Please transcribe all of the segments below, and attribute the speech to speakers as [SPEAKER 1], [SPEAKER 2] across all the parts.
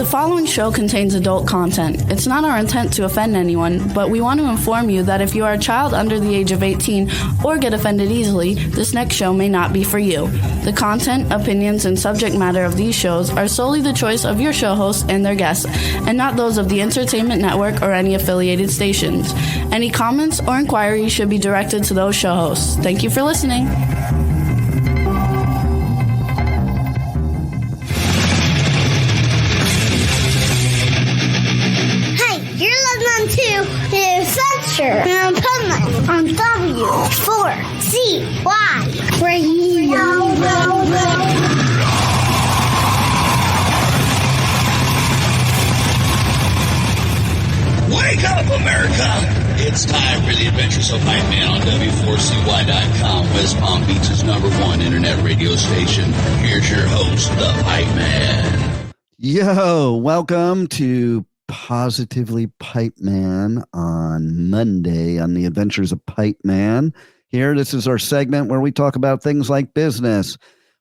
[SPEAKER 1] following show contains adult content. It's not our intent to offend anyone, but we want to inform you that if you are a child under the age of 18 or get offended easily, this next show may not be for you. The content, opinions, and subject matter of these shows are solely the choice of your show hosts and their guests, and not those of the Entertainment Network or any affiliated stations. Any comments or inquiries should be directed to those show hosts. Thank you for listening.
[SPEAKER 2] To the Adventures of Pipeman on W4CY Radio.
[SPEAKER 3] Wake up, America! It's time for the Adventures of Pipeman on W4CY.com, West Palm Beach's #1 internet radio station. Here's your host, the Pipeman.
[SPEAKER 4] Yo, welcome to Positively Pipeman on Monday on the Adventures of Pipeman. Here, this is our segment where we talk about things like business,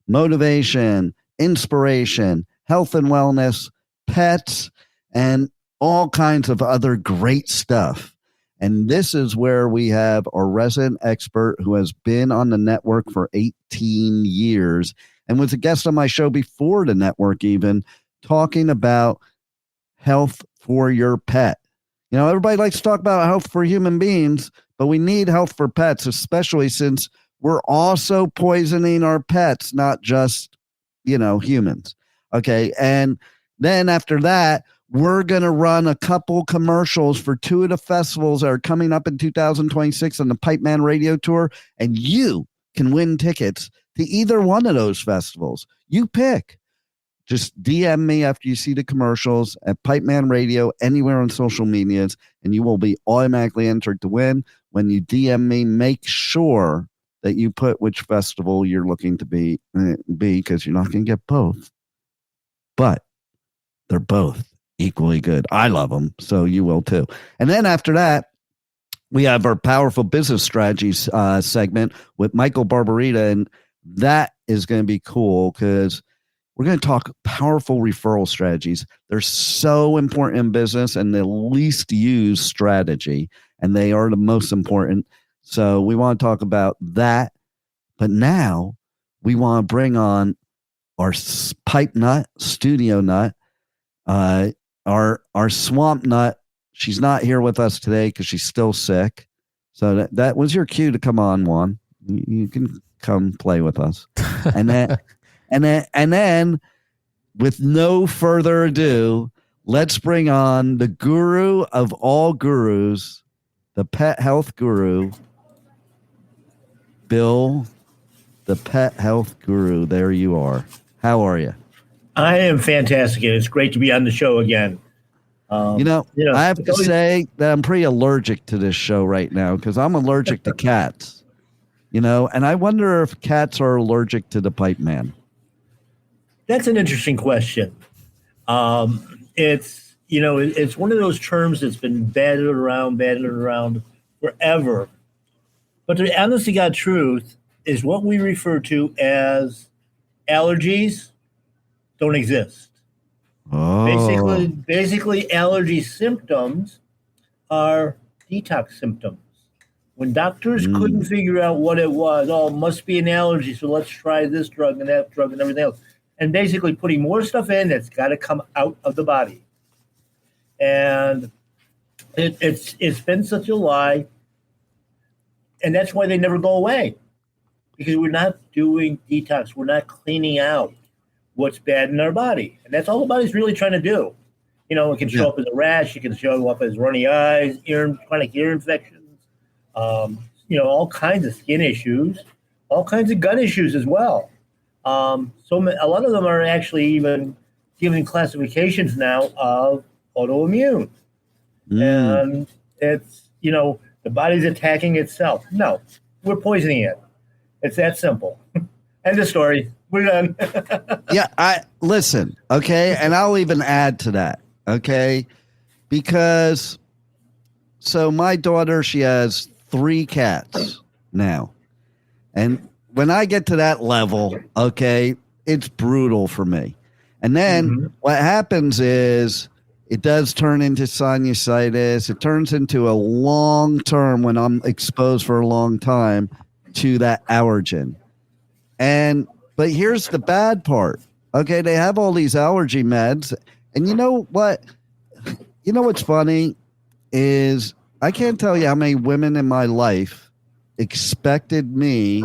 [SPEAKER 4] motivation, inspiration, health and wellness, pets, and all kinds of other great stuff. And this is where we have our resident expert who has been on the network for 18 years and was a guest on my show before the network even, talking about health for your pet. You know, everybody likes to talk about health for human beings, but we need health for pets, especially since we're also poisoning our pets, not just, humans. Okay. And then after that, we're going to run a couple commercials for two of the festivals that are coming up in 2026 on the Pipeman Radio Tour. And you can win tickets to either one of those festivals. You pick. Just DM me after you see the commercials at Pipeman Radio anywhere on social medias, and you will be automatically entered to win. When you DM me, make sure that you put which festival you're looking to be because you're not going to get both. But they're both equally good. I love them, so you will too. And then after that, we have our Powerful Business Strategies segment with Michael Barbarita, and that is going to be cool because we're going to talk powerful referral strategies. They're so important in business and the least used strategy, and they are the most important. So we want to talk about that. But now we want to bring on our pipe nut, studio nut, our swamp nut. She's not here with us today because she's still sick. So that was your cue to come on, Juan. You can come play with us. And then And then, with no further ado, let's bring on the guru of all gurus, the pet health guru, Bill, the pet health guru. There you are. How are you?
[SPEAKER 5] I am fantastic. It's great to be on the show again.
[SPEAKER 4] I have to say that I'm pretty allergic to this show right now because I'm allergic to cats. And I wonder if cats are allergic to the Pipeman.
[SPEAKER 5] That's an interesting question. It's one of those terms that's been batted around forever. But the honest to God truth is what we refer to as allergies don't exist.
[SPEAKER 4] Oh.
[SPEAKER 5] Basically, allergy symptoms are detox symptoms. When doctors couldn't figure out what it was, it must be an allergy, so let's try this drug and that drug and everything else. And basically putting more stuff in that's got to come out of the body. And it's been such a lie. And that's why they never go away. Because we're not doing detox. We're not cleaning out what's bad in our body. And that's all the body's really trying to do. It can show up as a rash. It can show up as runny eyes, chronic ear infections, all kinds of skin issues, all kinds of gut issues as well. So a lot of them are actually even given classifications now of autoimmune. And it's, the body's attacking itself. No, we're poisoning it. It's that simple. End of story. We're done.
[SPEAKER 4] Yeah, listen, okay? And I'll even add to that, okay? Because, so my daughter, she has 3 cats now. And when I get to that level, okay, it's brutal for me. And then what happens is it does turn into sinusitis. It turns into a long term, when I'm exposed for a long time, to that allergen. But here's the bad part. Okay, they have all these allergy meds. And you know what? You know what's funny is I can't tell you how many women in my life expected me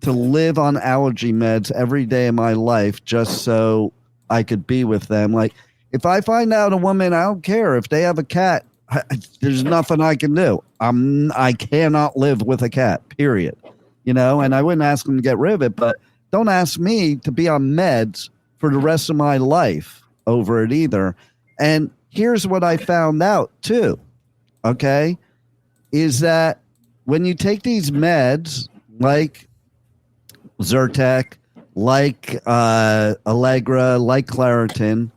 [SPEAKER 4] to live on allergy meds every day of my life just so I could be with them. Like, if I find out a woman, I don't care if they have a cat, there's nothing I can do. I cannot live with a cat, period. You know, and I wouldn't ask them to get rid of it, but don't ask me to be on meds for the rest of my life over it either. And here's what I found out too, okay, is that when you take these meds like Zyrtec, like Allegra, like Claritin,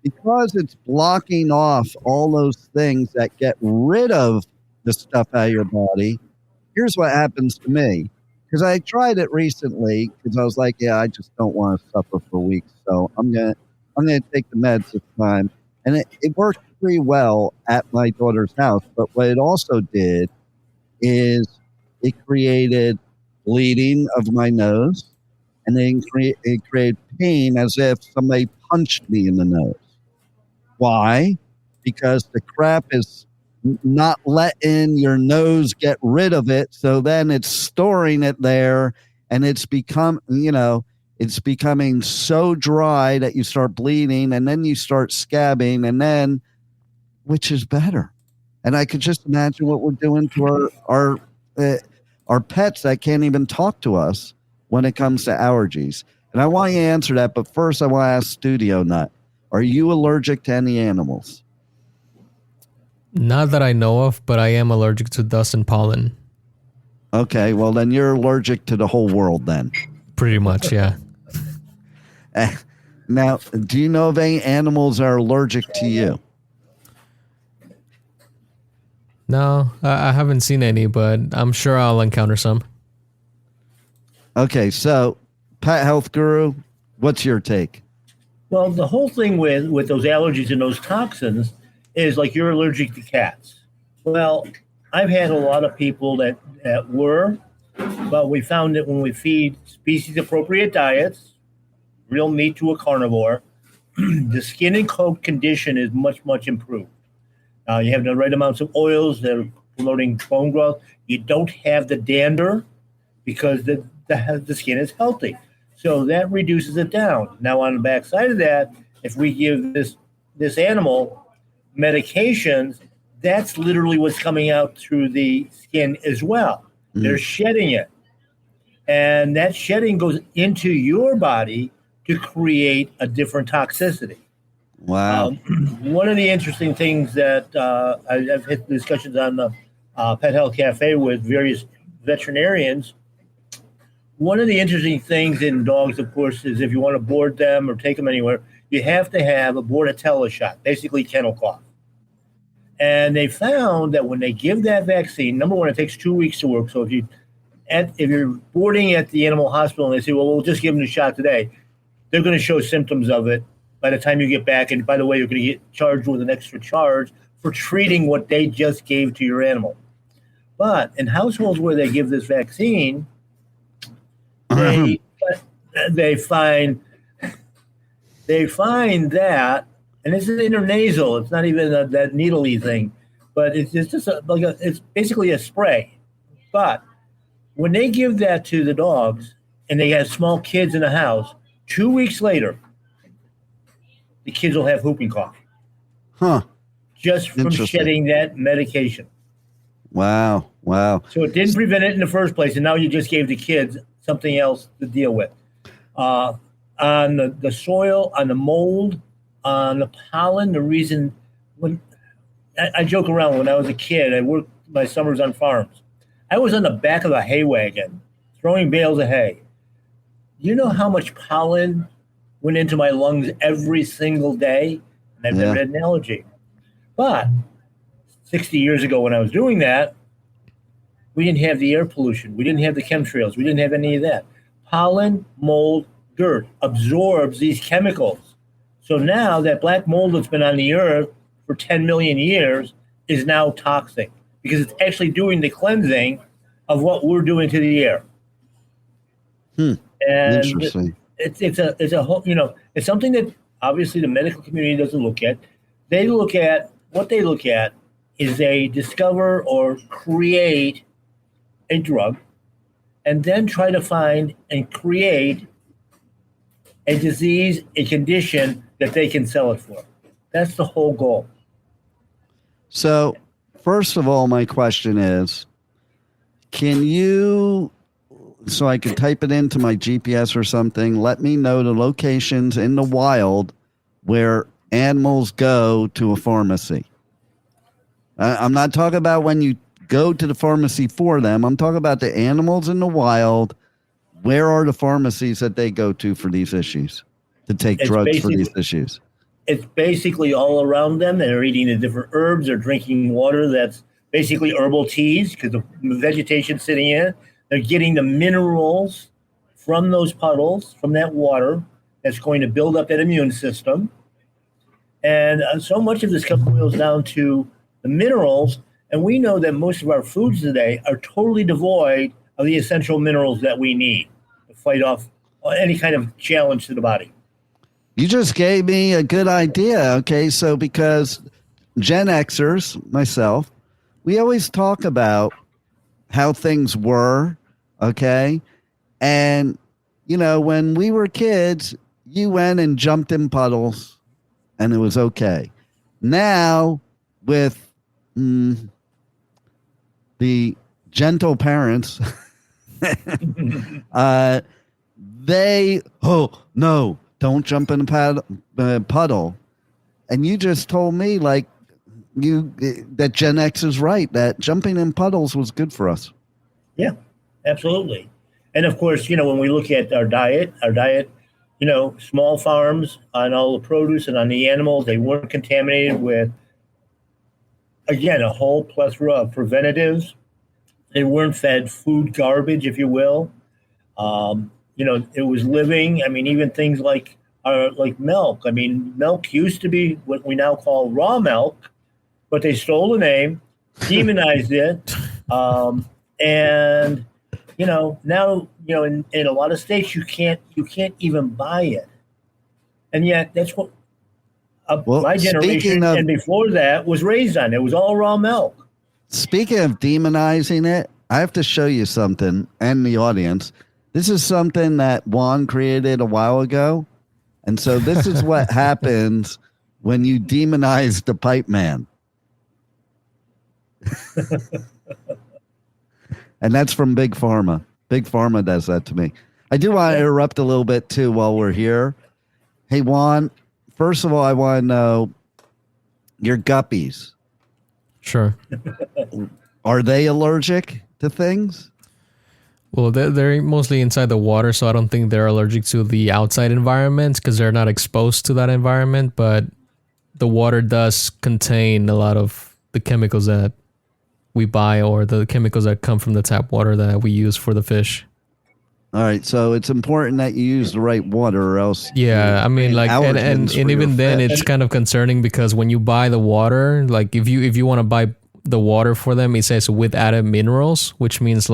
[SPEAKER 4] because it's blocking off all those things that get rid of the stuff out of your body, here's what happens to me. Because I tried it recently because I was like, yeah, I just don't want to suffer for weeks. So I'm gonna take the meds this time. And it worked pretty well at my daughter's house. But what it also did is it created bleeding of my nose, and then it created pain as if somebody punched me in the nose. Why? Because the crap is not letting your nose get rid of it. So then it's storing it there, and it's becoming so dry that you start bleeding, and then you start scabbing, and then, which is better. And I could just imagine what we're doing to our pets that can't even talk to us when it comes to allergies. And I want you to answer that, but first I want to ask Studio Nut, are you allergic to any animals?
[SPEAKER 6] Not that I know of, but I am allergic to dust and pollen.
[SPEAKER 4] Okay, well then you're allergic to the whole world then.
[SPEAKER 6] Pretty much, yeah.
[SPEAKER 4] Now, do you know of any animals that are allergic to you?
[SPEAKER 6] No, I haven't seen any, but I'm sure I'll encounter some.
[SPEAKER 4] Okay, so Pet Health Guru, what's your take?
[SPEAKER 5] Well, the whole thing with those allergies and those toxins is like you're allergic to cats. Well, I've had a lot of people that were, but we found that when we feed species-appropriate diets, real meat to a carnivore, the skin and coat condition is much, much improved. You have the right amounts of oils that are promoting bone growth. You don't have the dander because the skin is healthy. So that reduces it down. Now, on the backside of that, if we give this animal medications, that's literally what's coming out through the skin as well. They're shedding it. And that shedding goes into your body to create a different toxicity.
[SPEAKER 4] Wow.
[SPEAKER 5] One of the interesting things that I've had discussions on the Pet Health Cafe with various veterinarians. One of the interesting things in dogs, of course, is if you want to board them or take them anywhere, you have to have a Bordetella shot, basically kennel cough. And they found that when they give that vaccine, number one, it takes 2 weeks to work. So if you're boarding at the animal hospital and they say, well, we'll just give them the shot today, they're going to show symptoms of it by the time you get back. And by the way, you're going to get charged with an extra charge for treating what they just gave to your animal. But in households where they give this vaccine, they find that, and this is intranasal. It's not even that needle-y thing, but it's just it's basically a spray. But when they give that to the dogs, and they have small kids in the house, 2 weeks later, the kids will have whooping cough.
[SPEAKER 4] Huh.
[SPEAKER 5] Just from shedding that medication.
[SPEAKER 4] Wow.
[SPEAKER 5] So it didn't prevent it in the first place, and now you just gave the kids something else to deal with. On the soil, on the mold, on the pollen, the reason when I joke around, when I was a kid, I worked my summers on farms. I was on the back of a hay wagon throwing bales of hay. You know how much pollen went into my lungs every single day? And I've never had an allergy. But 60 years ago when I was doing that, we didn't have the air pollution. We didn't have the chemtrails. We didn't have any of that. Pollen, mold, dirt absorbs these chemicals So now that black mold that's been on the earth for 10 million years is now toxic because it's actually doing the cleansing of what we're doing to the air. And
[SPEAKER 4] Interesting.
[SPEAKER 5] It's a whole, it's something that obviously the medical community doesn't look at. They look at is they discover or create a drug and then try to find and create a disease, a condition that they can sell it for. That's the whole goal.
[SPEAKER 4] So, first of all, my question is, can you, so I can type it into my GPS or something, let me know the locations in the wild where animals go to a pharmacy? I'm not talking about when you go to the pharmacy for them. I'm talking about the animals in the wild. Where are the pharmacies that they go to for these issues, to take drugs for these issues?
[SPEAKER 5] It's basically all around them. They're eating the different herbs. They're drinking water that's basically herbal teas because the vegetation's sitting in it. They're getting the minerals from those puddles, from that water, that's going to build up that immune system. And so much of this stuff boils down to the minerals. And we know that most of our foods today are totally devoid of the essential minerals that we need to fight off any kind of challenge to the body.
[SPEAKER 4] You just gave me a good idea. Okay, so because Gen Xers, myself, we always talk about how things were, okay? And, when we were kids, you went and jumped in puddles and it was okay. Now, with the gentle parents, no, don't jump in a puddle. And you just told me that Gen X is right, that jumping in puddles was good for us.
[SPEAKER 5] Yeah, absolutely. And of course, when we look at our diet, small farms on all the produce and on the animals, they weren't contaminated with, again, a whole plethora of preventatives. They weren't fed food garbage, if you will. It was living. I mean, even things like milk. I mean, milk used to be what we now call raw milk, but they stole the name, demonized it, and now in a lot of states you can't even buy it, and yet that's what my generation and before that was raised on. It was all raw milk.
[SPEAKER 4] Speaking of demonizing it, I have to show you something, and the audience. This is something that Juan created a while ago. And so this is what happens when you demonize the Pipeman. And that's from Big Pharma. Big Pharma does that to me. I do want to interrupt a little bit, too, while we're here. Hey, Juan, first of all, I want to know your guppies.
[SPEAKER 6] Sure.
[SPEAKER 4] Are they allergic to things?
[SPEAKER 6] Well, they're mostly inside the water, so I don't think they're allergic to the outside environment because they're not exposed to that environment. But the water does contain a lot of the chemicals that we buy or the chemicals that come from the tap water that we use for the fish.
[SPEAKER 4] All right, so it's important that you use the right water or else...
[SPEAKER 6] Yeah, I mean, and even then it's kind of concerning because when you buy the water, like if you want to buy the water for them, it says with added minerals, which means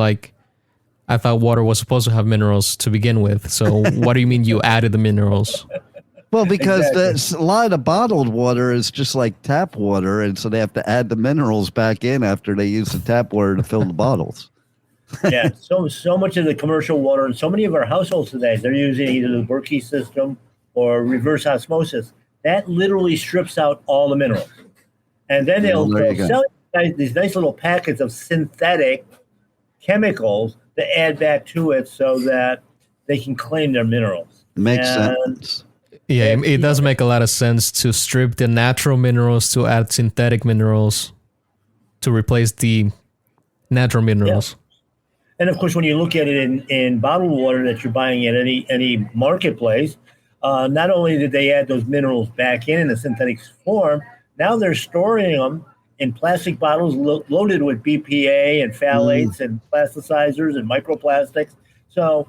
[SPEAKER 6] I thought water was supposed to have minerals to begin with. So what do you mean you added the minerals?
[SPEAKER 4] Well, because a lot of the bottled water is just like tap water, and so they have to add the minerals back in after they use the tap water to fill the bottles.
[SPEAKER 5] Yeah, so much of the commercial water and so many of our households today, they're using either the Berkey system or reverse osmosis. That literally strips out all the minerals. And then they'll sell these nice little packets of synthetic chemicals to add back to it so that they can claim their minerals.
[SPEAKER 4] Makes sense.
[SPEAKER 6] Yeah, it does make a lot of sense to strip the natural minerals to add synthetic minerals to replace the natural minerals.
[SPEAKER 5] Yeah. And of course, when you look at it in bottled water that you're buying at any marketplace, not only did they add those minerals back in the synthetic form, now they're storing them in plastic bottles loaded with BPA and phthalates and plasticizers and microplastics. So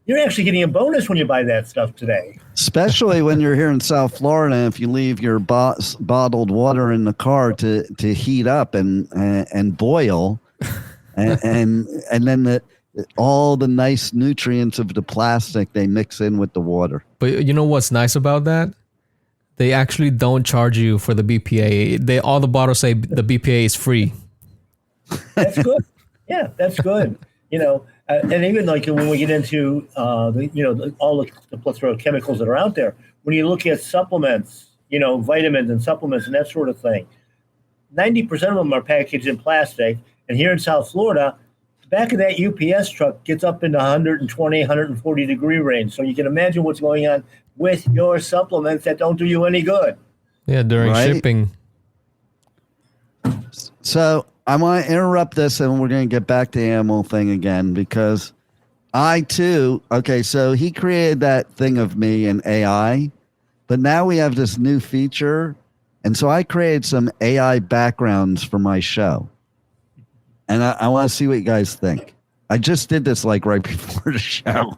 [SPEAKER 5] You're actually getting a bonus when you buy that stuff today.
[SPEAKER 4] Especially when you're here in South Florida, if you leave your bottled water in the car to heat up and boil, and then all the nice nutrients of the plastic they mix in with the water.
[SPEAKER 6] But you know what's nice about that? They actually don't charge you for the BPA. All the bottles say the BPA is free.
[SPEAKER 5] That's good. Yeah, that's good. And even like when we get into all the plethora of chemicals that are out there, when you look at supplements, vitamins and supplements and that sort of thing, 90% of them are packaged in plastic. And here in South Florida, the back of that UPS truck gets up in the 120, 140 degree range. So you can imagine what's going on with your supplements that don't do you any good.
[SPEAKER 6] Yeah, during shipping.
[SPEAKER 4] So I want to interrupt this, and we're going to get back to the animal thing again, because I too, so he created that thing of me in AI, but now we have this new feature. And so I created some AI backgrounds for my show. And I want to see what you guys think. I just did this like right before the show.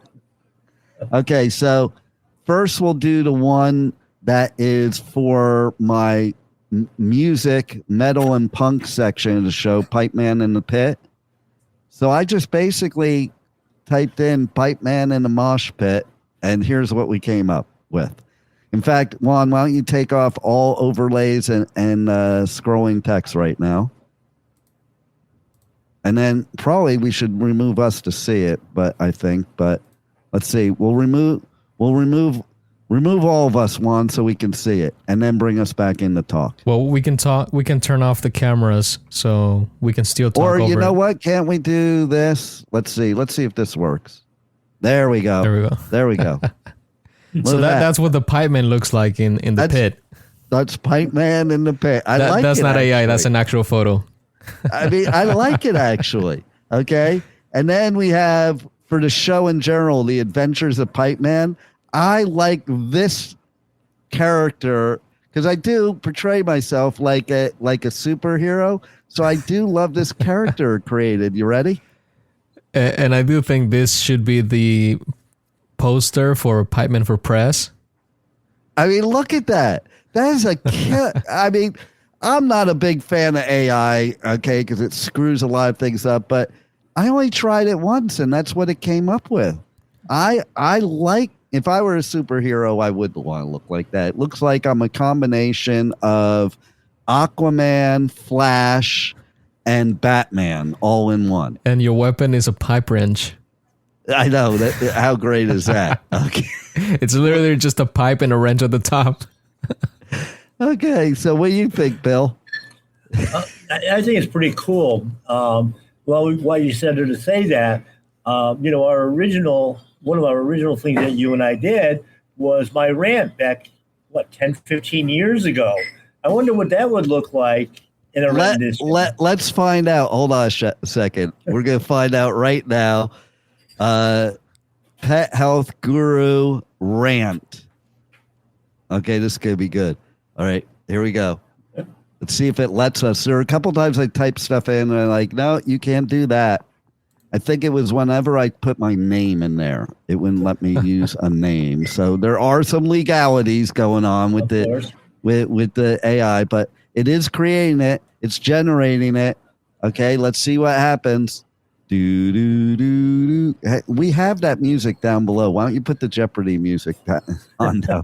[SPEAKER 4] Okay, so first we'll do the one that is for my music, metal, and punk section of the show, Pipeman in the Pit. So I just basically typed in Pipeman in the mosh pit, and here's what we came up with. In fact, Juan, why don't you take off all overlays and scrolling text right now? And then probably we should remove us to see it, but let's see. We'll remove all of us, Juan, so we can see it, and then bring us back in to talk.
[SPEAKER 6] Well, we can talk. We can turn off the cameras so we can still talk.
[SPEAKER 4] Or you
[SPEAKER 6] over
[SPEAKER 4] know
[SPEAKER 6] it.
[SPEAKER 4] what? Can't we do this? Let's see. Let's see if this works. There we go. There we go.
[SPEAKER 6] So that's what the Pipeman looks like in the pit.
[SPEAKER 4] That's Pipeman in the pit.
[SPEAKER 6] That's not AI. That's an actual photo.
[SPEAKER 4] I mean, I like it actually. Okay. And then we have, for the show in general, the Adventures of Pipeman. I like this character because I do portray myself like a superhero. So I do love this character created. You ready?
[SPEAKER 6] And I do think this should be the poster for Pipeman for Press.
[SPEAKER 4] I mean, look at that. That is I mean, I'm not a big fan of AI, okay, because it screws a lot of things up, but I only tried it once, and that's what it came up with. I like, if I were a superhero, I would want to look like that. It looks like I'm a combination of Aquaman, Flash, and Batman all in one.
[SPEAKER 6] And your weapon is a pipe wrench.
[SPEAKER 4] I know. How great is that? Okay.
[SPEAKER 6] It's literally just a pipe and a wrench at the top.
[SPEAKER 4] Okay, so what do you think, Bill?
[SPEAKER 5] I think it's pretty cool. Why you said her to say that, one of our original things that you and I did was my rant back, 10, 15 years ago. I wonder what that would look like in a rendition.
[SPEAKER 4] Let's find out. Hold on a second. We're going to find out right now. Pet health guru rant. Okay, this is going to be good. All right, here we go. Let's see if it lets us. There are a couple times I typed stuff in and I'm like, no, you can't do that. I think it was whenever I put my name in there, it wouldn't let me use a name. So there are some legalities going on with the AI, but it is creating it. It's generating it. Okay, let's see what happens. Do, do, do, do. We have that music down below. Why don't you put the Jeopardy music on down?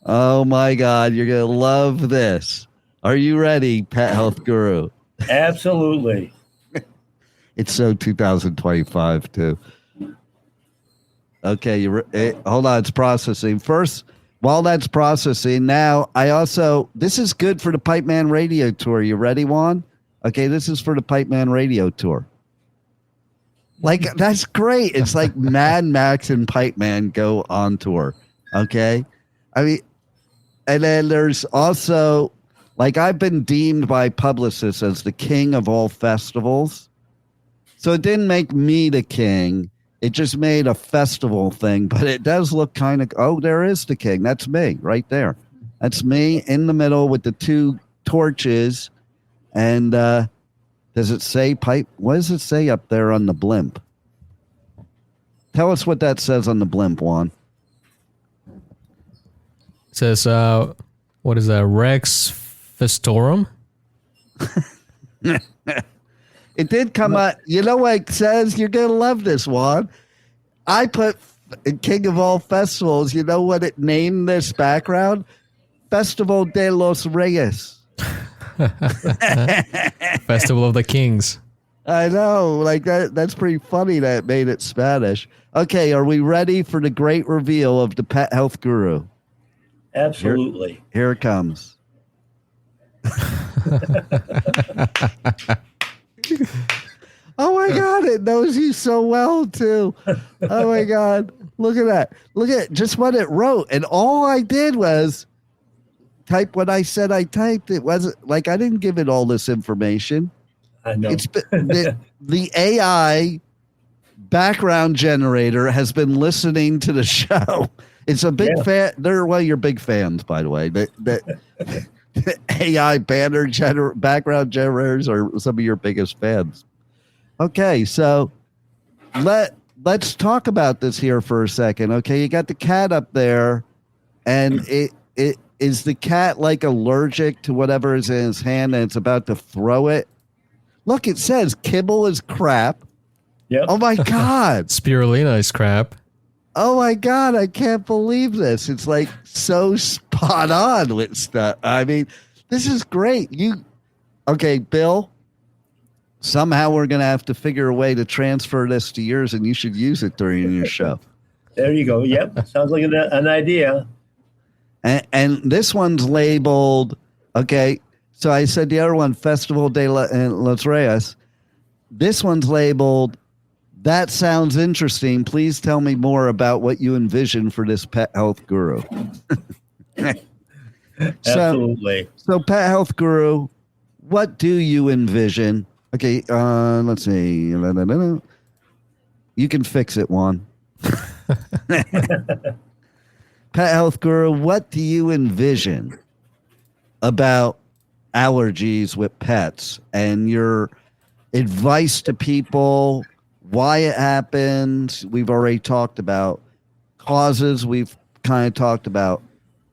[SPEAKER 4] Oh my God, you're going to love this. Are you ready, Pet Health Guru?
[SPEAKER 5] Absolutely.
[SPEAKER 4] It's so 2025 too. Okay, hold on, it's processing. First, while that's processing, now this is good for the Pipeman Radio Tour. You ready, Juan? Okay, this is for the Pipeman Radio Tour. Like, that's great. It's like Mad Max and Pipeman go on tour. Okay? I mean, and then there's also, like, I've been deemed by publicists as the king of all festivals. So it didn't make me the king. It just made a festival thing. But it does look kind of, oh, there is the king. That's me right there. That's me in the middle with the two torches. And does it say pipe? What does it say up there on the blimp? Tell us what that says on the blimp, Juan.
[SPEAKER 6] It says, what is that? Rex festorum?
[SPEAKER 4] It did come up. You know what it says? You're going to love this, Juan. I put King of all festivals. You know what it named this background? Festival de los Reyes.
[SPEAKER 6] Festival of the Kings.
[SPEAKER 4] I know. Like that's pretty funny that it made it Spanish. Okay, are we ready for the great reveal of the pet health guru?
[SPEAKER 5] Absolutely.
[SPEAKER 4] Here it comes. Oh my God, it knows you so well too. Oh my God. Look at that. Look at just what it wrote. And all I did was type what I said I typed. It wasn't like I didn't give it all this information.
[SPEAKER 5] I know.
[SPEAKER 4] It's the AI background generator has been listening to the show. It's a big fan. You're big fans, by the way. The AI background generators are some of your biggest fans. Okay, so let's talk about this here for a second. Okay, you got the cat up there, and it is the cat like allergic to whatever is in his hand, and it's about to throw it. Look, it says kibble is crap.
[SPEAKER 5] Yep.
[SPEAKER 4] Oh my God.
[SPEAKER 6] Spirulina is crap.
[SPEAKER 4] Oh my God, I can't believe this. It's like so spot on with stuff. I mean, this is great. Okay, Bill, somehow we're going to have to figure a way to transfer this to yours, and you should use it during your show.
[SPEAKER 5] There you go. Yep. Sounds like an idea.
[SPEAKER 4] And this one's labeled, okay, so I said the other one, Festival de los Reyes. This one's labeled, that sounds interesting. Please tell me more about what you envision for this pet health guru.
[SPEAKER 5] Absolutely.
[SPEAKER 4] So pet health guru, what do you envision? Okay, let's see. You can fix it, Juan. Pet health guru, what do you envision about allergies with pets and your advice to people, why it happens? We've already talked about causes. We've kind of talked about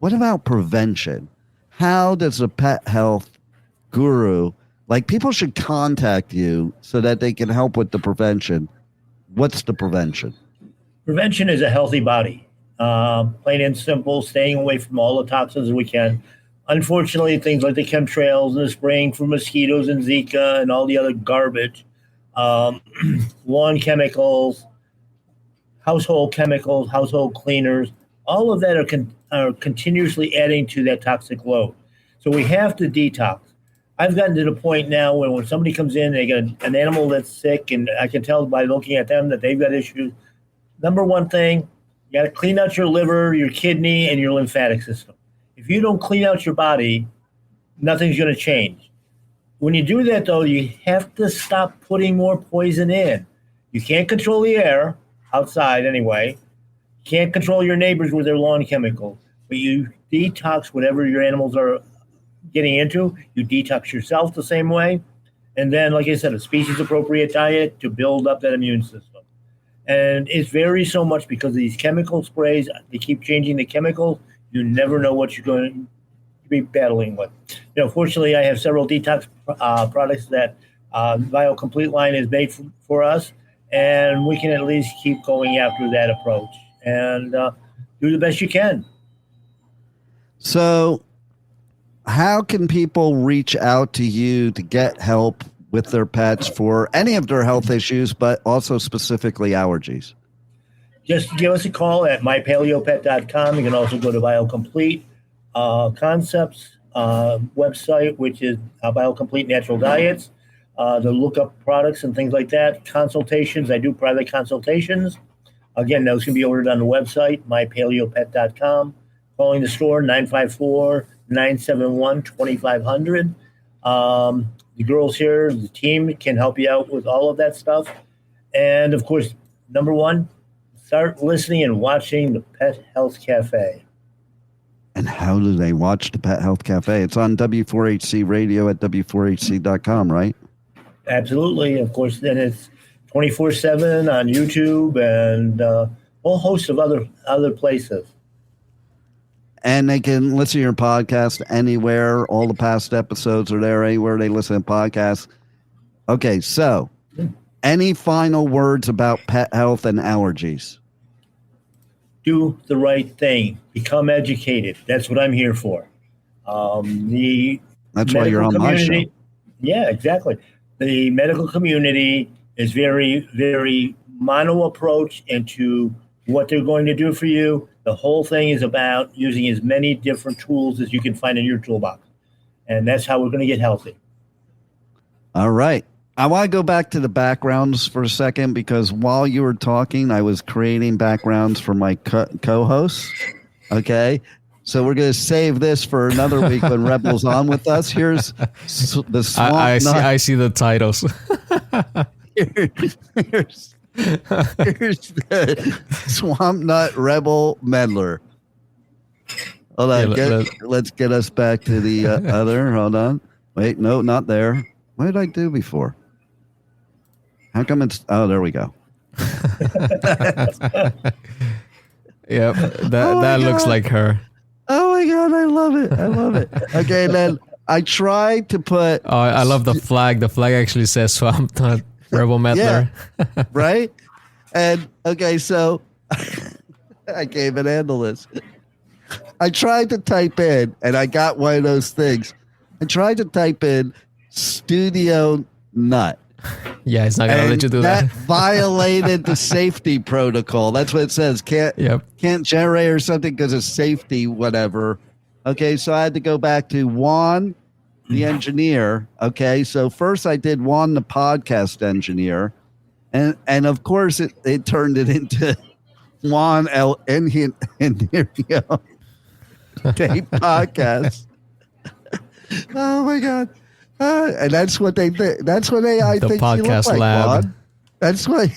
[SPEAKER 4] what about prevention? How does a pet health guru, like people should contact you so that they can help with the prevention. What's the prevention?
[SPEAKER 5] Prevention is a healthy body. Plain and simple, staying away from all the toxins we can. Unfortunately, things like the chemtrails and the spraying for mosquitoes and Zika and all the other garbage, lawn chemicals, household cleaners, all of that are continuously adding to that toxic load. So we have to detox. I've gotten to the point now where when somebody comes in, they got an animal that's sick, and I can tell by looking at them that they've got issues. Number one thing, you got to clean out your liver, your kidney, and your lymphatic system. If you don't clean out your body, nothing's going to change. When you do that, though, you have to stop putting more poison in. You can't control the air, outside anyway. You can't control your neighbors with their lawn chemicals. But you detox whatever your animals are getting into. You detox yourself the same way. And then, like I said, a species-appropriate diet to build up that immune system. And it varies so much because of these chemical sprays. They keep changing the chemicals. You never know what you're going to be battling with. Fortunately, I have several detox products that BioComplete line is made for us, and we can at least keep going after that approach and do the best you can.
[SPEAKER 4] So how can people reach out to you to get help with their pets for any of their health issues, but also specifically allergies?
[SPEAKER 5] Just give us a call at mypaleopet.com. You can also go to BioComplete Concepts website, which is BioComplete Natural Diets, to look up products and things like that. Consultations, I do private consultations. Again, those can be ordered on the website, mypaleopet.com. Calling the store, 954-971-2500. The girls here, the team can help you out with all of that stuff. And, of course, number one, start listening and watching the Pet Health Cafe.
[SPEAKER 4] And how do they watch the Pet Health Cafe? It's on W4HC Radio at W4HC.com, right?
[SPEAKER 5] Absolutely. Of course, then it's 24/7 on YouTube and a whole host of other places.
[SPEAKER 4] And they can listen to your podcast anywhere. All the past episodes are there anywhere they listen to podcasts. Okay, so any final words about pet health and allergies?
[SPEAKER 5] Do the right thing. Become educated. That's what I'm here for.
[SPEAKER 4] That's why you're on my show.
[SPEAKER 5] Yeah, exactly. The medical community is very, very mono approach into what they're going to do for you. The whole thing is about using as many different tools as you can find in your toolbox. And that's how we're going to get healthy.
[SPEAKER 4] All right. I want to go back to the backgrounds for a second because while you were talking, I was creating backgrounds for my co-hosts. Okay. So we're going to save this for another week when Rebel's on with us. Here's the swamp.
[SPEAKER 6] I see the titles.
[SPEAKER 4] Here's the Swamp Nut Rebel Meddler. Hold on. Let's get us back to the other. Hold on. Wait, no, not there. What did I do before? How come it's... Oh, there we go.
[SPEAKER 6] Yep, that looks like her.
[SPEAKER 4] Oh, my God. I love it. I love it. Okay, then I tried to put...
[SPEAKER 6] Oh, I love the flag. The flag actually says Swamp Nut Rebel Meddler.
[SPEAKER 4] Yeah, right? And, okay, so I can't even handle this. I tried to type in, and I got one of those things. I tried to type in Studio Nut.
[SPEAKER 6] Yeah, it's not going to let you do that.
[SPEAKER 4] That violated the safety protocol. That's what it says. Can't generate or something because of safety, whatever. Okay, so I had to go back to Juan, the engineer. Okay, so first I did Juan, the podcast engineer. And of course, it turned it into Juan El Enginerio Tape Podcast. Oh, my God. And that's what they think. That's what AI thinks you look like, Juan. That's what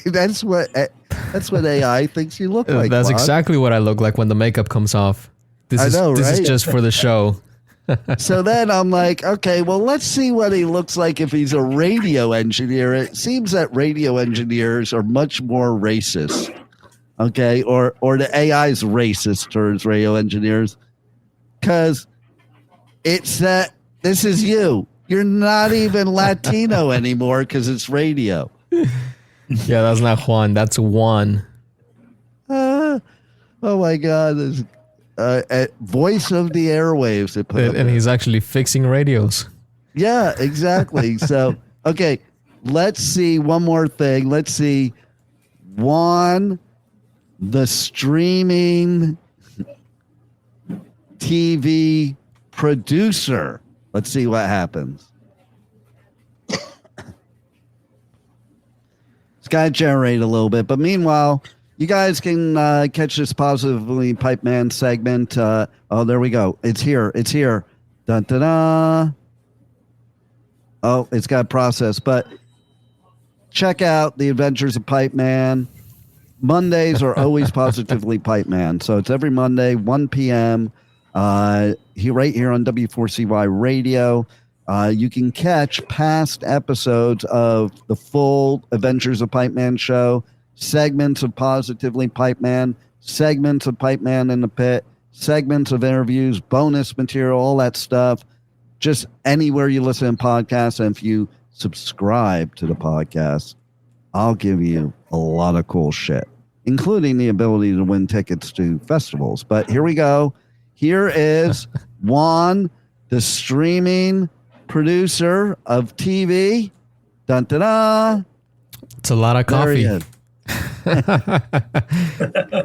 [SPEAKER 4] AI thinks you look like.
[SPEAKER 6] That's
[SPEAKER 4] Juan.
[SPEAKER 6] exactly what I look like when the makeup comes off. This is just for the show.
[SPEAKER 4] So then I'm like, okay, well, let's see what he looks like if he's a radio engineer. It seems that radio engineers are much more racist. Okay, or the AI is racist towards radio engineers because it's that this is you. You're not even Latino anymore because it's radio.
[SPEAKER 6] Yeah, that's not Juan. That's Juan.
[SPEAKER 4] Oh, my God. Voice of the airwaves.
[SPEAKER 6] And he's actually fixing radios.
[SPEAKER 4] Yeah, exactly. So, okay, let's see one more thing. Let's see. Juan, the streaming TV producer. Let's see what happens. It's got to generate a little bit. But meanwhile, you guys can catch this Positively Pipeman segment. Oh, there we go. It's here. It's here. Dun, dun, dun. Oh, it's got process. But check out the Adventures of Pipeman. Mondays are always Positively Pipeman. So it's every Monday, 1 p.m., right here on W4CY Radio. You can catch past episodes of the full Adventures of Pipeman show, segments of Positively Pipeman, segments of Pipeman in the Pit, segments of interviews, bonus material, all that stuff. Just anywhere you listen to podcasts. And if you subscribe to the podcast, I'll give you a lot of cool shit, including the ability to win tickets to festivals. But here we go. Here is Juan, the streaming producer of TV. Dun, dun, dun.
[SPEAKER 6] It's a lot of coffee.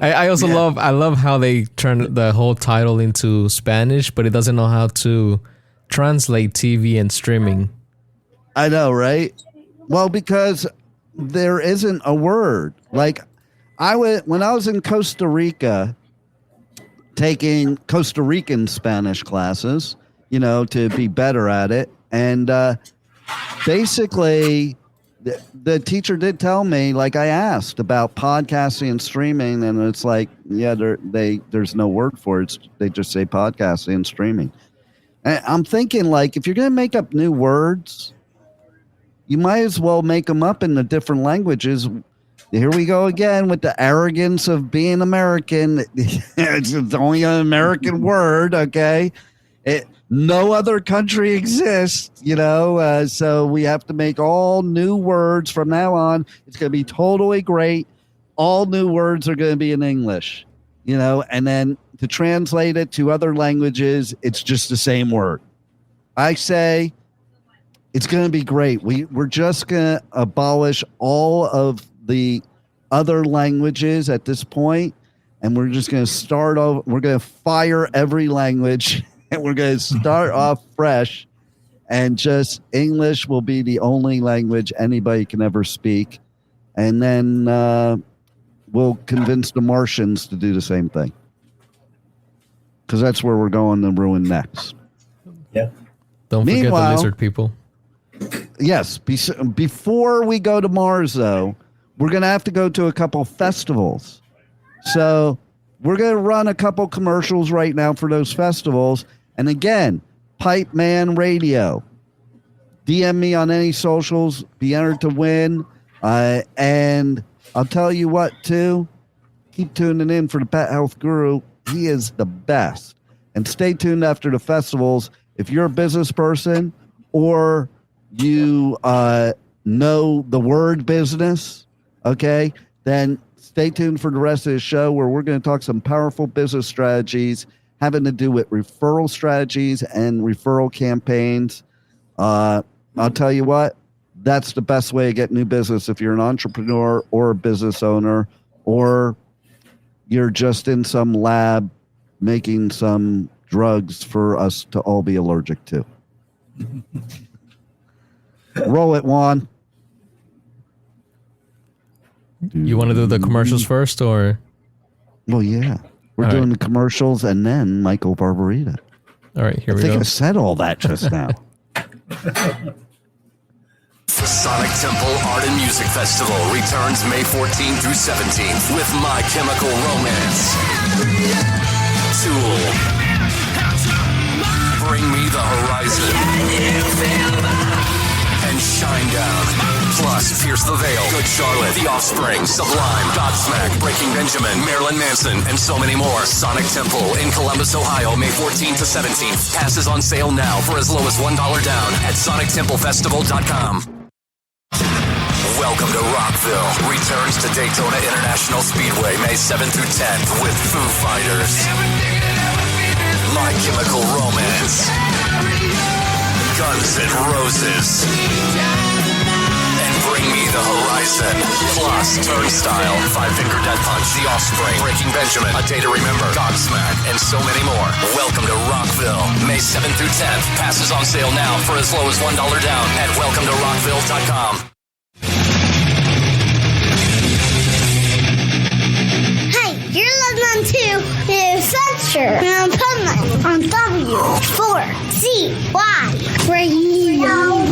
[SPEAKER 6] I also love how they turn the whole title into Spanish, but it doesn't know how to translate TV and streaming.
[SPEAKER 4] I know, right? Well, because there isn't a word. Like when I was in Costa Rica, taking Costa Rican Spanish classes, to be better at it. And basically, the teacher did tell me, like I asked about podcasting and streaming, and it's like, yeah, there's no word for it. They just say podcasting and streaming. And I'm thinking, like, if you're going to make up new words, you might as well make them up in the different languages. Here we go again with the arrogance of being American. It's only an American word, okay? No other country exists, so we have to make all new words from now on. It's going to be totally great. All new words are going to be in English, and then to translate it to other languages, it's just the same word. I say it's going to be great. We're just going to abolish all of the other languages at this point, and we're just going to start over. We're going to fire every language, and we're going to start off fresh, and just English will be the only language anybody can ever speak. And then we'll convince the Martians to do the same thing, because that's where we're going to ruin next.
[SPEAKER 5] Yeah.
[SPEAKER 6] Don't forget the lizard people.
[SPEAKER 4] Yes. Before we go to Mars, though, we're going to have to go to a couple festivals. So we're going to run a couple commercials right now for those festivals. And again, Pipeman Radio. DM me on any socials. Be entered to win. And I'll tell you what, too. Keep tuning in for the Pet Health Guru. He is the best. And stay tuned after the festivals. If you're a business person or you know the word business, okay, then stay tuned for the rest of the show, where we're going to talk some powerful business strategies having to do with referral strategies and referral campaigns. I'll tell you what, that's the best way to get new business if you're an entrepreneur or a business owner, or you're just in some lab making some drugs for us to all be allergic to. Roll it, Juan.
[SPEAKER 6] You want to do the commercials first, or?
[SPEAKER 4] Well, yeah. We're doing the commercials and then Michael Barbarita.
[SPEAKER 6] All right, here we
[SPEAKER 4] go. I think I said all that just now.
[SPEAKER 7] The Sonic Temple Art and Music Festival returns May 14th through 17th with My Chemical Romance, Tool, Bring Me the Horizon, and Shinedown. Plus, Pierce the Veil, Good Charlotte, The Offspring, Sublime, Godsmack, Breaking Benjamin, Marilyn Manson, and so many more. Sonic Temple in Columbus, Ohio, May 14th to 17th. Passes on sale now for as low as $1 down at SonicTempleFestival.com. Welcome to Rockville. Returns to Daytona International Speedway May 7th through 10th with Foo Fighters, My Chemical Romance, Guns N' Roses, and Bring Me the Horizon. Plus Turnstile, Five Finger Death Punch, The Offspring, Breaking Benjamin, A Day to Remember, Godsmack, and so many more. Welcome to Rockville, May 7th through 10th. Passes on sale now for as low as $1 down at WelcomeToRockville.com.
[SPEAKER 2] Hey, you're listening to The Adventures of Pipeman on W4CY Radio.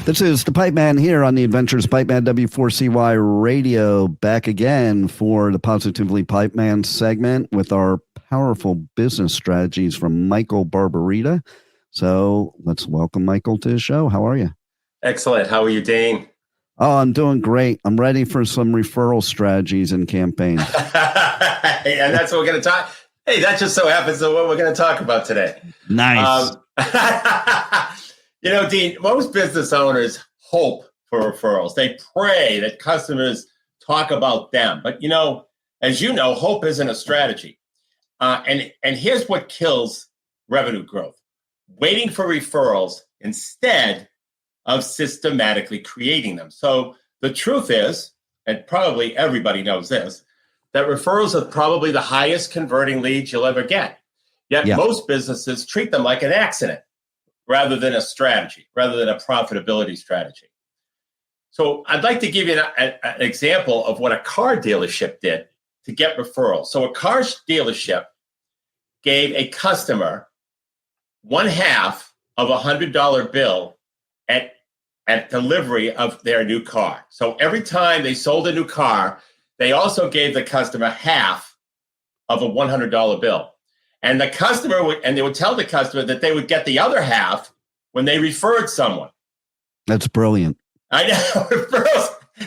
[SPEAKER 4] This is the Pipeman here on the Adventures of Pipeman W4CY Radio, back again for the Positively Pipeman segment with our powerful business strategies from Michael Barbarita. So let's welcome Michael to the show. How are you?
[SPEAKER 8] Excellent. How are you, Dane?
[SPEAKER 4] Oh, I'm doing great. I'm ready for some referral strategies and campaigns.
[SPEAKER 8] And that's what we're going to talk. Hey, that just so happens to what we're going to talk about today.
[SPEAKER 4] Nice.
[SPEAKER 8] Dean, most business owners hope for referrals. They pray that customers talk about them. But, as you know, hope isn't a strategy. And here's what kills revenue growth: waiting for referrals instead of systematically creating them. So the truth is, and probably everybody knows this, that referrals are probably the highest converting leads you'll ever get. Yet most businesses treat them like an accident rather than a strategy, rather than a profitability strategy. So I'd like to give you an example of what a car dealership did to get referrals. So a car dealership gave a customer $1/2 of a $100 bill at delivery of their new car. So every time they sold a new car, they also gave the customer half of a $100 bill. And the customer they would tell the customer that they would get the other half when they referred someone.
[SPEAKER 4] That's brilliant.
[SPEAKER 8] I know.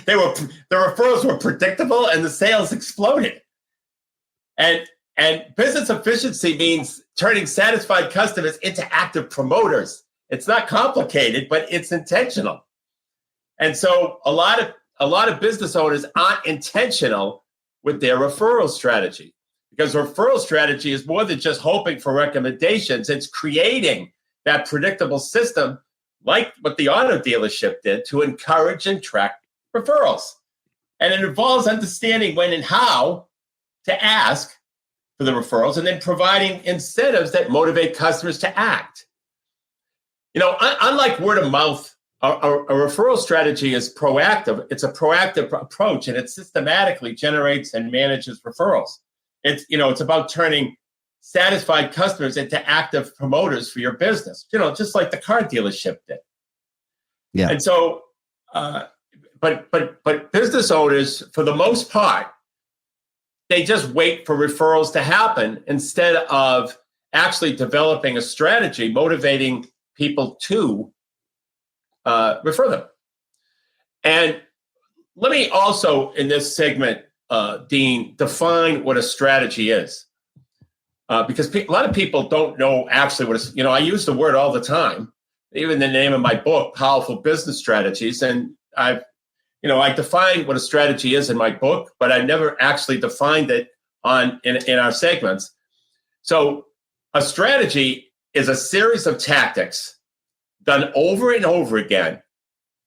[SPEAKER 8] The referrals were predictable and the sales exploded. And business efficiency means turning satisfied customers into active promoters. It's not complicated, but it's intentional. And so a lot of business owners aren't intentional with their referral strategy, because referral strategy is more than just hoping for recommendations. It's creating that predictable system, like what the auto dealership did, to encourage and track referrals. And it involves understanding when and how to ask for the referrals, and then providing incentives that motivate customers to act. Unlike word of mouth, a referral strategy is proactive. It's a proactive approach, and it systematically generates and manages referrals. It's about turning satisfied customers into active promoters for your business, just like the car dealership did.
[SPEAKER 4] Yeah.
[SPEAKER 8] And so, but business owners, for the most part, they just wait for referrals to happen instead of actually developing a strategy, motivating people to refer them. And let me also, in this segment, Dean, define what a strategy is. Because a lot of people don't know actually what I use the word all the time, even the name of my book, Powerful Business Strategies. And I define what a strategy is in my book, but I never actually defined it in our segments. So a strategy is a series of tactics done over and over again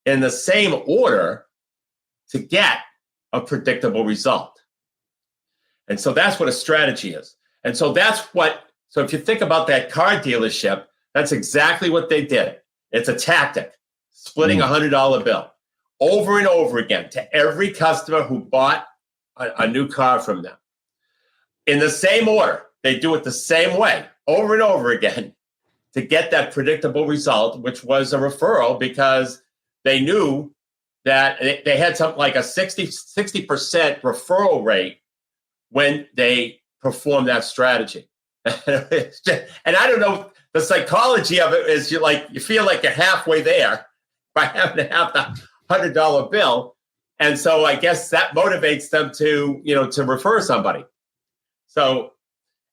[SPEAKER 8] in the same order to get a predictable result. And so that's what a strategy is. And so so if you think about that car dealership, that's exactly what they did. It's a tactic, splitting a $100 bill over and over again to every customer who bought a new car from them. In the same order, they do it the same way over and over again to get that predictable result, which was a referral, because they knew that they had something like a 60% referral rate when they perform that strategy. And I don't know, the psychology of it is you feel like you're halfway there by having to have the $100 bill. And so I guess that motivates them to refer somebody. So,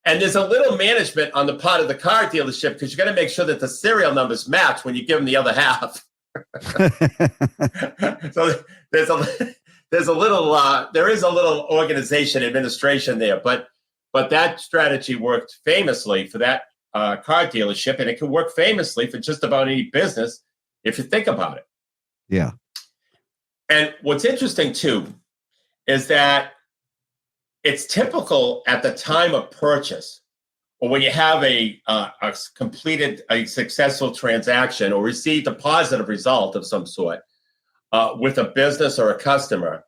[SPEAKER 8] and there's a little management on the part of the car dealership, because you got to make sure that the serial numbers match when you give them the other half. So there is a little organization administration there, but that strategy worked famously for that car dealership, and it can work famously for just about any business if you think about it.
[SPEAKER 4] Yeah.
[SPEAKER 8] And what's interesting too is that it's typical at the time of purchase, or when you have completed a successful transaction or received a positive result of some sort with a business or a customer,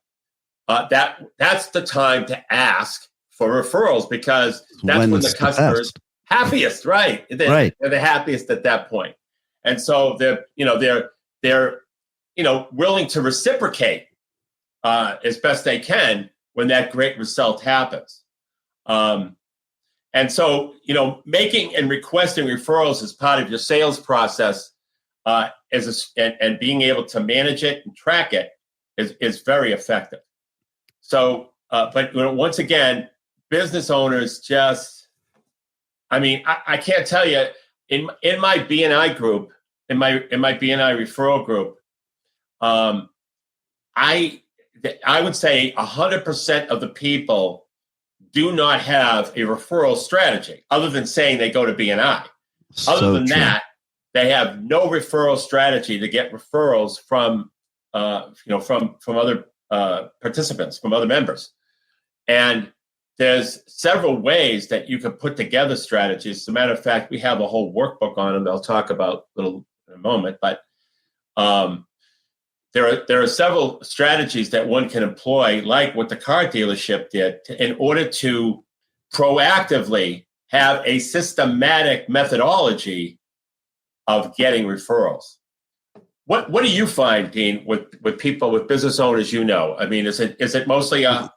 [SPEAKER 8] that's the time to ask for referrals, because that's when the customer's happiest, right? They're the happiest at that point. And so they're willing to reciprocate as best they can when that great result happens. And so, making and requesting referrals as part of your sales process and being able to manage it and track it is very effective. So, but once again, business owners just, I can't tell you, in my BNI group, in my BNI referral group, I would say 100% of the people do not have a referral strategy, other than saying they go to BNI. Other than that, they have no referral strategy to get referrals from other participants, from other members. And there's several ways that you can put together strategies. As a matter of fact, we have a whole workbook on them that I'll talk about in a moment. But there are several strategies that one can employ, like what the car dealership did, in order to proactively have a systematic methodology of getting referrals. What do you find, Dean, with people, with business owners? I mean, is it mostly a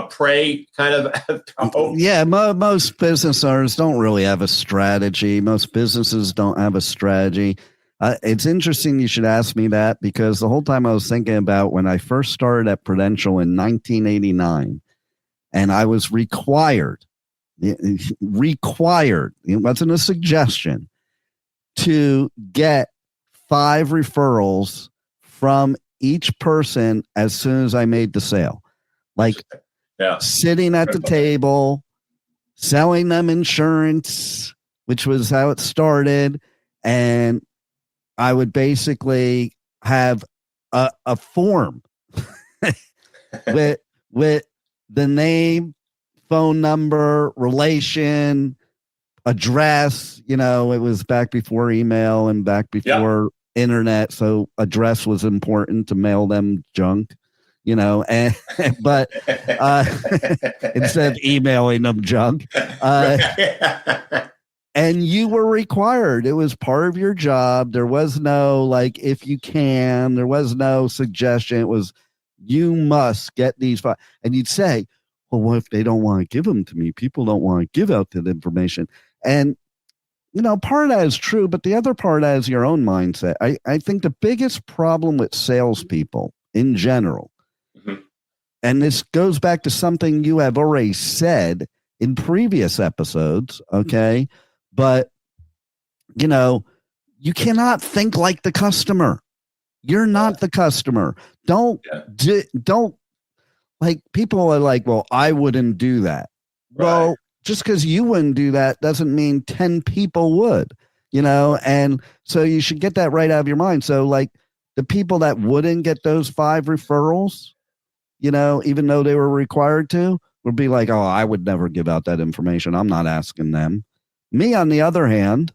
[SPEAKER 8] prey kind of?
[SPEAKER 4] Yeah, most business owners don't really have a strategy. Most businesses don't have a strategy. It's interesting you should ask me that, because the whole time I was thinking about when I first started at Prudential in 1989, and I was required, it wasn't a suggestion, to get 5 referrals from each person as soon as I made the sale. Like sitting at the table, selling them insurance, which was how it started. And I would basically have a form with the name, phone number, relation, address. It was back before email and back before internet, so address was important to mail them junk, but instead of emailing them junk, and you were required. It was part of your job. There was no like, if you can, there was no suggestion. It was, you must get these 5. And you'd say, well, what if they don't want to give them to me? People don't want to give out that information. And part of that is true, but the other part of that is your own mindset. I think the biggest problem with salespeople in general, and this goes back to something you have already said in previous episodes, okay? But, you cannot think like the customer. You're not the customer. Don't like, people are like, well, I wouldn't do that. Right. Well, just because you wouldn't do that doesn't mean 10 people would, and so you should get that right out of your mind. So like the people that wouldn't get those 5 referrals, even though they were required to, would be like, oh, I would never give out that information. I'm not asking them. Me, on the other hand,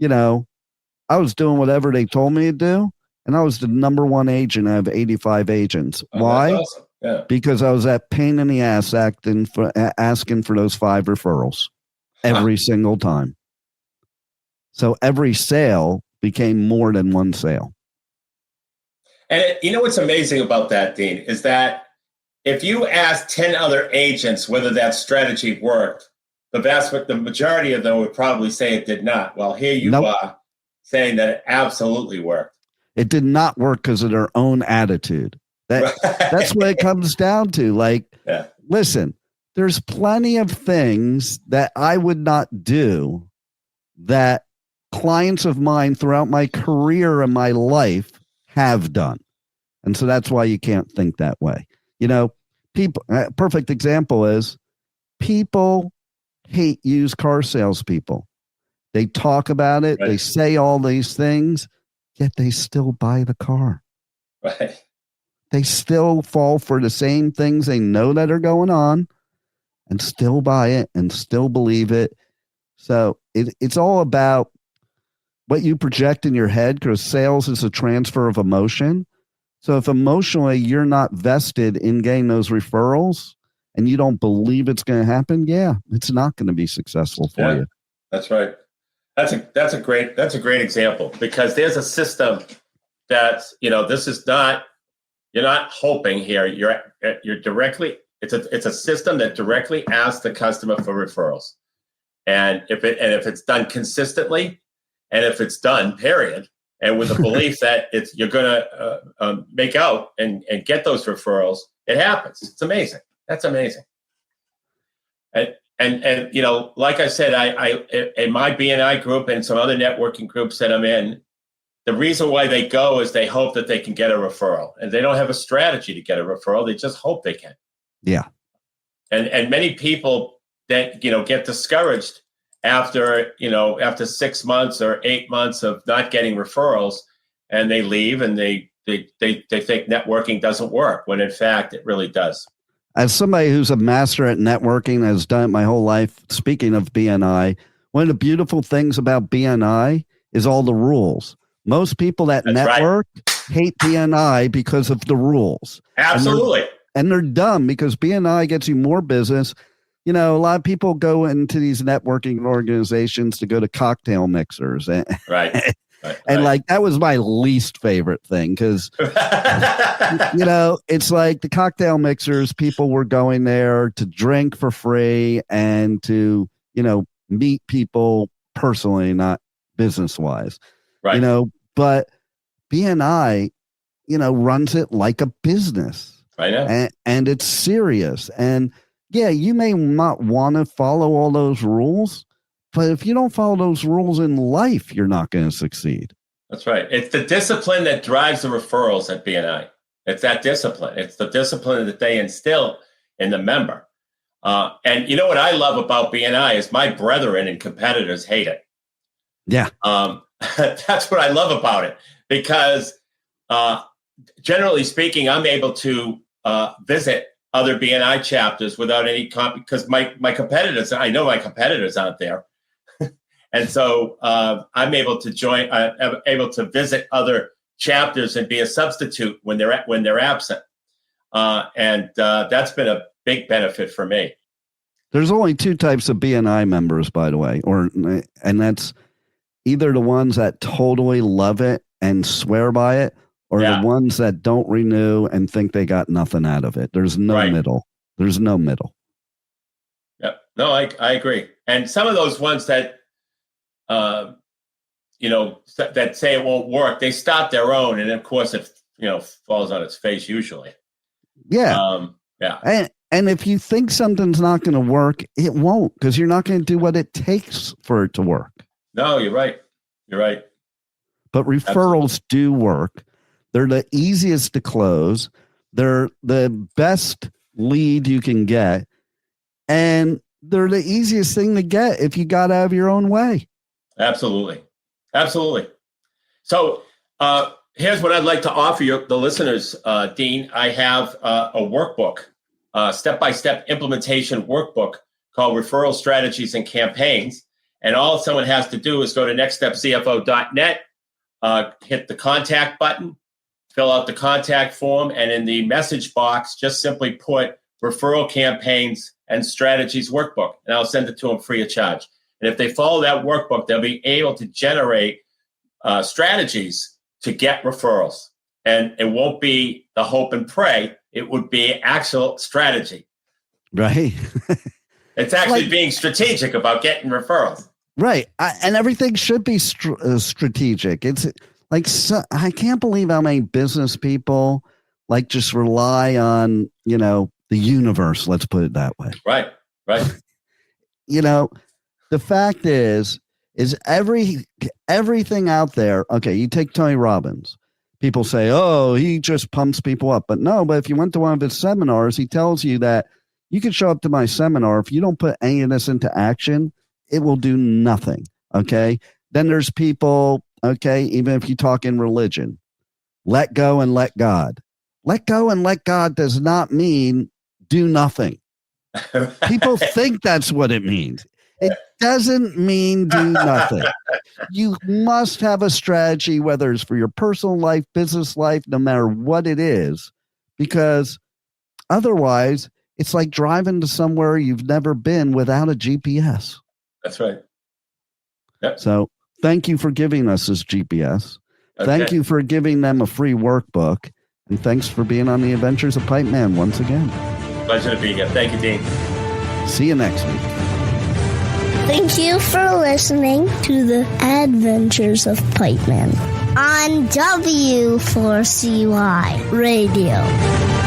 [SPEAKER 4] I was doing whatever they told me to do, and I was the number 1 agent out of 85 agents. Why? That's awesome. Yeah. Because I was that pain in the ass asking for those 5 referrals every single time. So every sale became more than one sale.
[SPEAKER 8] And what's amazing about that, Dean, is that if you ask 10 other agents whether that strategy worked, the majority of them would probably say it did not. Well, here you are saying that it absolutely worked.
[SPEAKER 4] It did not work because of their own attitude. That's what it comes down to. Like, listen, there's plenty of things that I would not do that clients of mine throughout my career and my life have done. And so that's why you can't think that way. People, perfect example is people hate used car salespeople. They talk about it. Right. They say all these things, yet they still buy the car.
[SPEAKER 8] Right.
[SPEAKER 4] They still fall for the same things they know that are going on and still buy it and still believe it. So it's all about what you project in your head, because sales is a transfer of emotion. So if emotionally you're not vested in getting those referrals and you don't believe it's going to happen, it's not going to be successful for you.
[SPEAKER 8] That's right. That's a great example, because there's a system that's, this is not, you're not hoping here. You're directly. It's a system that directly asks the customer for referrals, and if it's done consistently, and if it's done, period, and with the belief that you're going to make out and get those referrals, it happens. It's amazing. That's amazing. And like I said, I in my BNI group and some other networking groups that I'm in, the reason why they go is they hope that they can get a referral, and they don't have a strategy to get a referral. They just hope they can.
[SPEAKER 4] Yeah.
[SPEAKER 8] And many people that, get discouraged after 6 months or 8 months of not getting referrals, and they leave, and they think networking doesn't work, when in fact it really does.
[SPEAKER 4] As somebody who's a master at networking, has done it my whole life, speaking of BNI, one of the beautiful things about BNI is all the rules. Most people that network hate BNI because of the rules.
[SPEAKER 8] Absolutely.
[SPEAKER 4] And they're dumb, because BNI gets you more business. A lot of people go into these networking organizations to go to cocktail mixers.
[SPEAKER 8] Right.
[SPEAKER 4] And like, that was my least favorite thing because, it's like the cocktail mixers, people were going there to drink for free and to, meet people personally, not business wise, but BNI, runs it like a business.
[SPEAKER 8] I know.
[SPEAKER 4] And it's serious. And yeah, you may not want to follow all those rules, but if you don't follow those rules in life, you're not going to succeed.
[SPEAKER 8] That's right. It's the discipline that drives the referrals at BNI. It's that discipline. It's the discipline that they instill in the member. And you know what I love about BNI is my brethren and competitors hate it.
[SPEAKER 4] Yeah.
[SPEAKER 8] That's what I love about it because generally speaking, I'm able to visit other BNI chapters without any because my competitors, I know my competitors aren't there. And so I'm able to join, able to visit other chapters and be a substitute when they're absent. And that's been a big benefit for me.
[SPEAKER 4] There's only two types of BNI members, by the way, and that's either the ones that totally love it and swear by it, or the ones that don't renew and think they got nothing out of it. There's no middle. There's no middle.
[SPEAKER 8] Yep. No, I agree. And some of those ones that, that say it won't work, they start their own. And of course, it, falls on its face usually.
[SPEAKER 4] Yeah.
[SPEAKER 8] Yeah.
[SPEAKER 4] And if you think something's not going to work, it won't, because you're not going to do what it takes for it to work.
[SPEAKER 8] No, you're right. You're right.
[SPEAKER 4] But referrals do work. They're the easiest to close. They're the best lead you can get. And they're the easiest thing to get if you got out of your own way.
[SPEAKER 8] Absolutely. Absolutely. So here's what I'd like to offer you, the listeners, Dean. I have a workbook, step-by-step implementation workbook called Referral Strategies and Campaigns. And all someone has to do is go to nextstepcfo.net, hit the contact button, fill out the contact form, and in the message box, just simply put Referral Campaigns and Strategies Workbook, and I'll send it to them free of charge. And if they follow that workbook, they'll be able to generate strategies to get referrals. And it won't be the hope and pray. It would be actual strategy.
[SPEAKER 4] Right.
[SPEAKER 8] It's actually being strategic about getting referrals.
[SPEAKER 4] Right. And everything should be strategic. It's like, I can't believe how many business people just rely on, the universe. Let's put it that way.
[SPEAKER 8] Right. Right.
[SPEAKER 4] The fact is everything out there. Okay. You take Tony Robbins. People say, oh, he just pumps people up. But if you went to one of his seminars, he tells you that you can show up to my seminar. If you don't put any of this into action, it will do nothing. Okay. Then there's people, okay, even if you talk in religion, let go and let God. Let go and let God does not mean do nothing. People think that's what it means. It doesn't mean do nothing. You must have a strategy, whether it's for your personal life, business life, no matter what it is, because otherwise it's like driving to somewhere you've never been without a GPS.
[SPEAKER 8] That's right. Yep.
[SPEAKER 4] So thank you for giving us this GPS.
[SPEAKER 8] Okay.
[SPEAKER 4] Thank you for giving them a free workbook. And thanks for being on the Adventures of Pipeman once again.
[SPEAKER 8] Pleasure to be here. Thank you, Dean.
[SPEAKER 4] See you next week.
[SPEAKER 2] Thank you for listening to the Adventures of Pipeman on W4CY Radio.